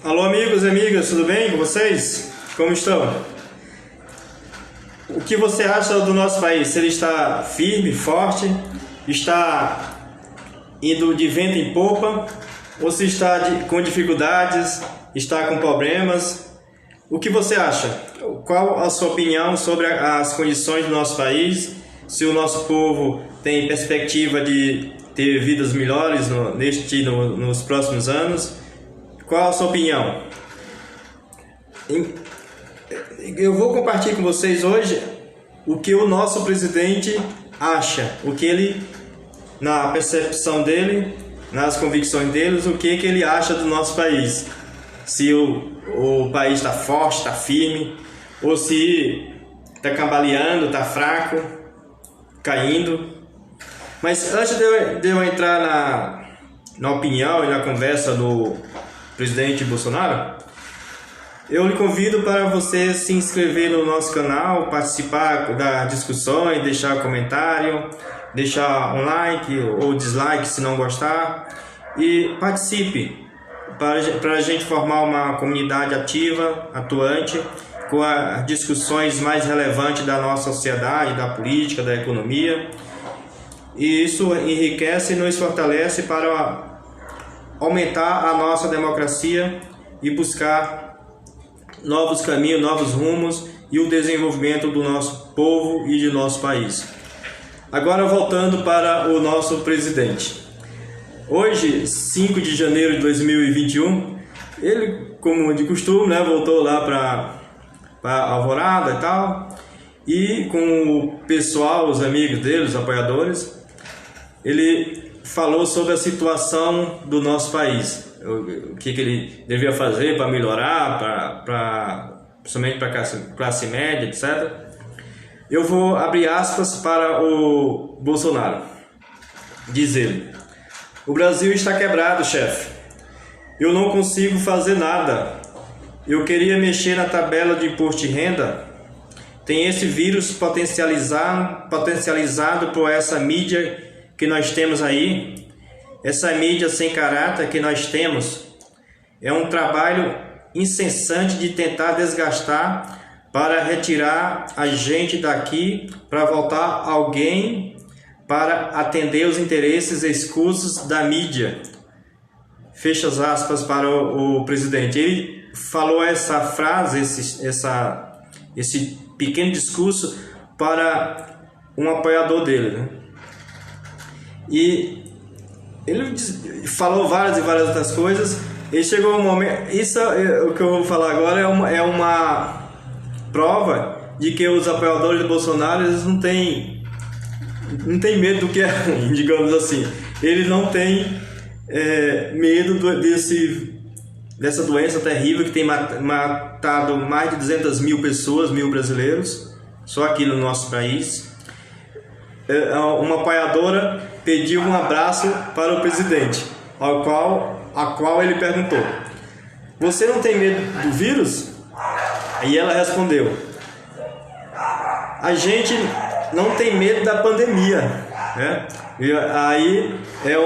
Alô, amigos e amigas, tudo bem com vocês? Como estão? O que você acha do nosso país? Se ele está firme, forte, está indo de vento em popa, ou se está com dificuldades, está com problemas? O que você acha? Qual a sua opinião sobre as condições do nosso país? Se o nosso povo tem perspectiva de ter vidas melhores nos próximos anos? Qual a sua opinião? Eu vou compartilhar com vocês hoje o que o nosso presidente acha, o que ele, na percepção dele, nas convicções dele, o que ele acha do nosso país. Se o país está forte, está firme, ou se está cambaleando, está fraco, caindo. Mas antes de eu entrar na opinião e na conversa do presidente Bolsonaro, eu lhe convido para você se inscrever no nosso canal, participar das discussões, deixar um comentário, deixar um like ou dislike se não gostar, e participe para a gente formar uma comunidade ativa, atuante, com as discussões mais relevantes da nossa sociedade, da política, da economia. E isso enriquece e nos fortalece para aumentar a nossa democracia e buscar novos caminhos, novos rumos e o desenvolvimento do nosso povo e de nosso país. Agora voltando para o nosso presidente. Hoje, 5 de janeiro de 2021, ele, como de costume, voltou lá para Alvorada e tal, e com o pessoal, os amigos dele, os apoiadores, ele falou sobre a situação do nosso país, o que ele devia fazer para melhorar, principalmente para a classe média, etc. Eu vou abrir aspas para o Bolsonaro. Diz ele: "O Brasil está quebrado, chefe. Eu não consigo fazer nada. Eu queria mexer na tabela de imposto de renda. Tem esse vírus potencializado por essa mídia que nós temos aí, essa mídia sem caráter que nós temos. É um trabalho incessante de tentar desgastar para retirar a gente daqui, para voltar alguém para atender os interesses escusos da mídia." Fecha as aspas para o presidente. Ele falou essa frase, esse pequeno discurso para um apoiador dele, né? E ele falou várias e várias outras coisas. E chegou um momento, o que eu vou falar agora é uma prova de que os apoiadores do Bolsonaro, eles não têm medo do que é ruim, digamos assim. Ele não tem medo dessa doença terrível que tem matado mais de 200 mil pessoas, mil brasileiros, só aqui no nosso país. Uma apoiadora pediu um abraço para o presidente, a qual ele perguntou: "Você não tem medo do vírus?" E ela respondeu: "A gente não tem medo da pandemia", né? E aí é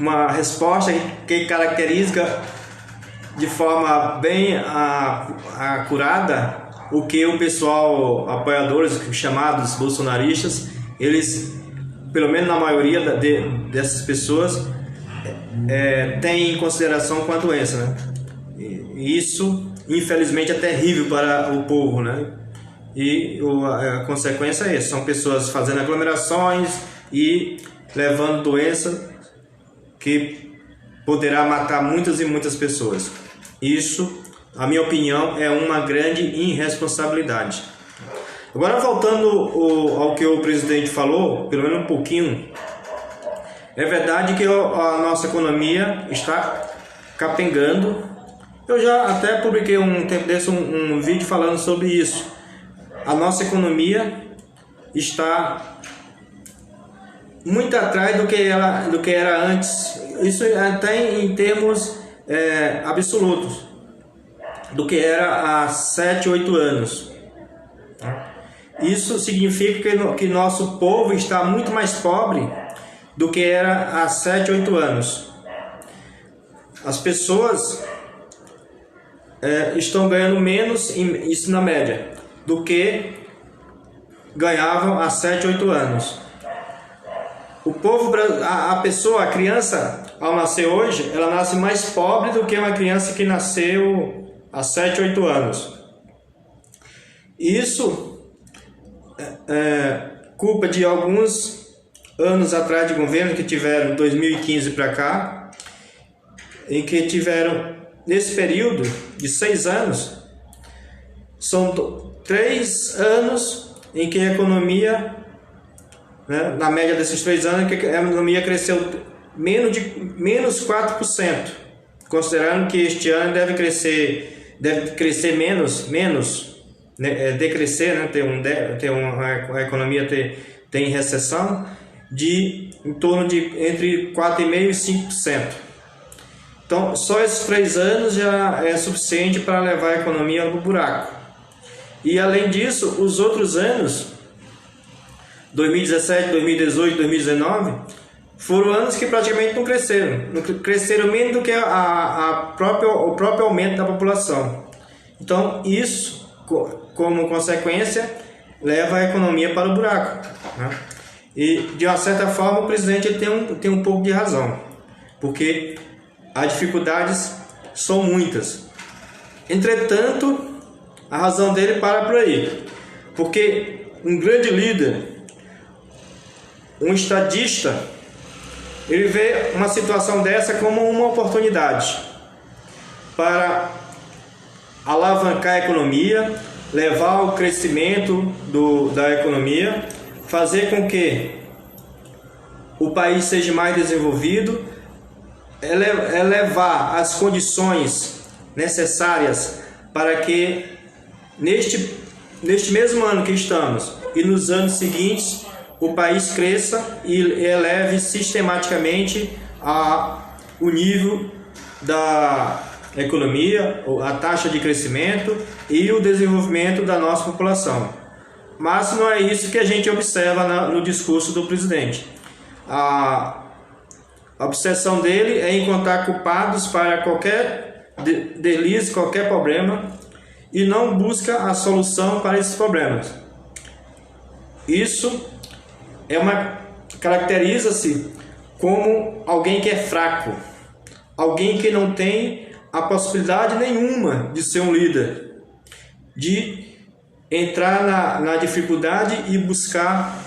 uma resposta que caracteriza de forma bem acurada o que o pessoal, apoiadores chamados bolsonaristas, eles, pelo menos na maioria dessas pessoas, têm em consideração com a doença, né? E isso, infelizmente, é terrível para o povo, né? E a consequência é essa: são pessoas fazendo aglomerações e levando doença que poderá matar muitas e muitas pessoas. Isso, a minha opinião, é uma grande irresponsabilidade. Agora, voltando ao que o presidente falou, pelo menos um pouquinho, é verdade que a nossa economia está capengando. Eu já até publiquei um tempo desse um vídeo falando sobre isso. A nossa economia está muito atrás do que era antes. Isso até em termos absolutos, do que era há 7, 8 anos. Isso significa que nosso povo está muito mais pobre do que era há 7, 8 anos. as pessoas estão ganhando menos, isso na média, do que ganhavam há 7, 8 anos. O povo, a criança, ao nascer hoje, ela nasce mais pobre do que uma criança que nasceu há 7, 8 anos. Isso culpa de alguns anos atrás de governo que tiveram 2015 para cá, em que tiveram, nesse período de 6 anos, são 3 anos em que a economia, né, na média desses 3 anos, que a economia cresceu menos 4%, considerando que este ano deve crescer menos, né, decrescer, né, a economia tem recessão de em torno de entre 4,5% e 5%. Então, só esses 3 anos já é suficiente para levar a economia no buraco. E além disso, os outros anos, 2017, 2018, 2019, foram anos que praticamente não cresceram menos do que o próprio aumento da população. Então, isso, como consequência, leva a economia para o buraco, né? E, de uma certa forma, o presidente tem um pouco de razão, porque as dificuldades são muitas. Entretanto, a razão dele para por aí, porque um grande líder, um estadista, ele vê uma situação dessa como uma oportunidade para alavancar a economia, levar ao crescimento da economia, fazer com que o país seja mais desenvolvido, elevar as condições necessárias para que neste mesmo ano que estamos e nos anos seguintes o país cresça e eleve sistematicamente o nível da economia, a taxa de crescimento e o desenvolvimento da nossa população. Mas não é isso que a gente observa no discurso do presidente. A obsessão dele é encontrar culpados para qualquer deslize, qualquer problema, e não busca a solução para esses problemas. Isso caracteriza-se como alguém que é fraco, alguém que não tem a possibilidade nenhuma de ser um líder, de entrar na dificuldade e buscar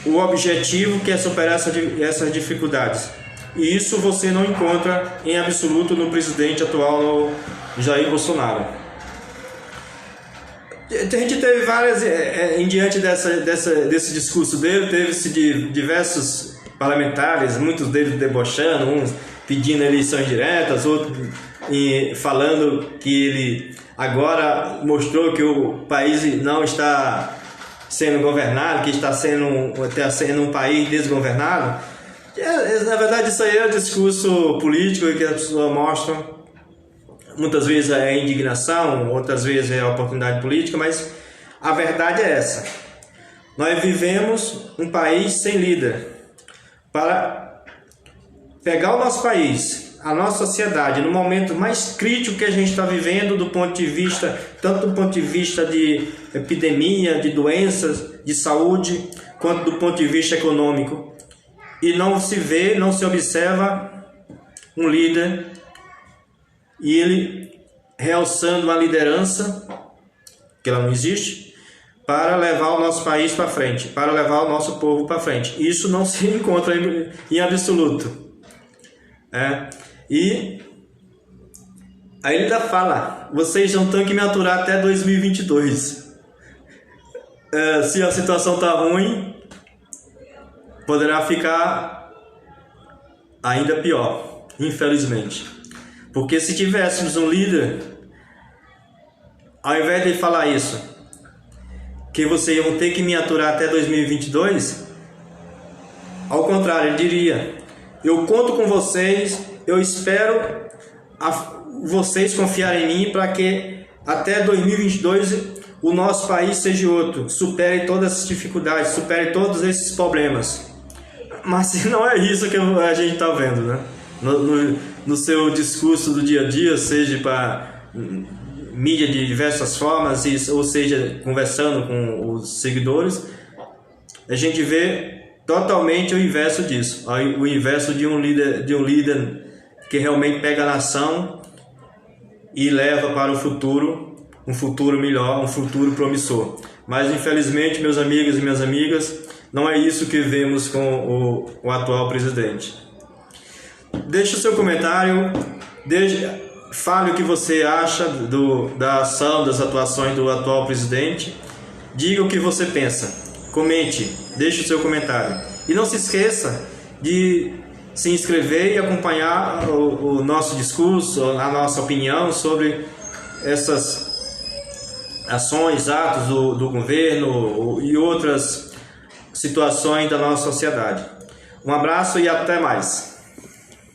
o objetivo que é superar essas dificuldades. E isso você não encontra em absoluto no presidente atual, no Jair Bolsonaro. A gente teve várias, em diante desse discurso dele, teve-se diversos parlamentares, muitos deles debochando, uns pedindo eleições diretas, outros falando que ele agora mostrou que o país não está sendo governado, que está sendo um país desgovernado. Na verdade, isso aí é um discurso político que as pessoas mostram. Muitas vezes é indignação, outras vezes é oportunidade política, mas a verdade é essa. Nós vivemos um país sem líder. Para pegar o nosso país, a nossa sociedade, no momento mais crítico que a gente está vivendo, tanto do ponto de vista de epidemia, de doenças, de saúde, quanto do ponto de vista econômico, e não se observa um líder, e ele realçando uma liderança, que ela não existe, para levar o nosso país para frente, para levar o nosso povo para frente. Isso não se encontra em absoluto. E aí ele ainda fala: vocês não têm que me aturar até 2022. Se a situação está ruim, poderá ficar ainda pior, infelizmente. Porque se tivéssemos um líder, ao invés de falar isso, que vocês vão ter que me aturar até 2022, ao contrário, ele diria: eu conto com vocês, eu espero vocês confiarem em mim para que até 2022 o nosso país seja outro, supere todas as dificuldades, supere todos esses problemas. Mas não é isso que a gente está vendo, né? no seu discurso do dia a dia, seja para mídia de diversas formas, ou seja, conversando com os seguidores, a gente vê totalmente o inverso disso, o inverso de um líder que realmente pega a nação e leva para o futuro, um futuro melhor, um futuro promissor. Mas infelizmente, meus amigos e minhas amigas, não é isso que vemos com o atual presidente. Deixe o seu comentário, fale o que você acha da ação, das atuações do atual presidente. Diga o que você pensa. Comente, deixe o seu comentário. E não se esqueça de se inscrever e acompanhar o nosso discurso, a nossa opinião sobre essas ações, atos do governo e outras situações da nossa sociedade. Um abraço e até mais.